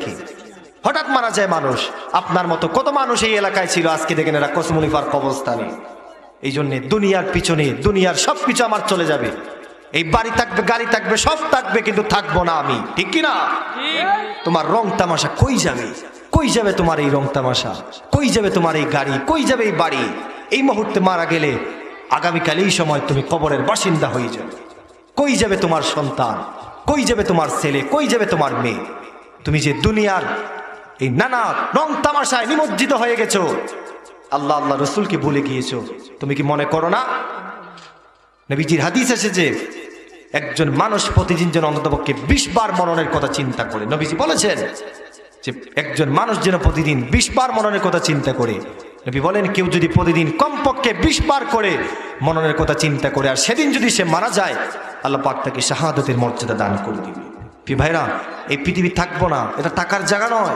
নাকি? হঠাৎ মারা যায় মানুষ। আপনার মতো কত মানুষ এই এলাকায় ছিল, আজকে দেখেন এরা কসমুনিফার কবরস্থানে। এই জন্যে দুনিয়ার পিছনে, দুনিয়ার সবকিছু আমার চলে যাবে, এই বাড়ি থাকবে, গাড়ি থাকবে, সব থাকবে, কিন্তু থাকবো না আমি, ঠিক কিনা? তোমার রং তামাশা কই যাবে? কই যাবে তোমার এই রং তামাশা? কই যাবে তোমার এই গাড়ি? কই যাবে এই বাড়ি? এই মুহূর্তে মারা গেলে আগামীকাল এই সময় তুমি কবরের বাসিন্দা হয়ে যাবে। কই যাবে তোমার সন্তান? কই যাবে তোমার ছেলে? কই যাবে তোমার মেয়ে? তুমি যে দুনিয়ার এই নানা রং তামাশায় নিমজ্জিত হয়ে গেছো, আল্লাহ আল্লাহ রসুলকে ভুলে গিয়েছো। তুমি কি মনে করো না? নবীজির হাদিস এসেছে একজন মানুষ প্রতিদিন যেন অন্ততপক্ষে 20 বার মরণের কথা চিন্তা করে। নবীজি বলেছেন যে একজন মানুষ যেন প্রতিদিন 20 বার মরণের কথা চিন্তা করে। নবী বলেন কেউ যদি প্রতিদিন কমপক্ষে 20 বার করে মরণের কথা চিন্তা করে, আর সেদিন যদি সে মারা যায়, আল্লাহ পাক তাকে শাহাদাতের মর্যাদা দান করে দিবে। ভাইরা, এই পৃথিবী থাকবো না, এটা টাকার জায়গা নয়।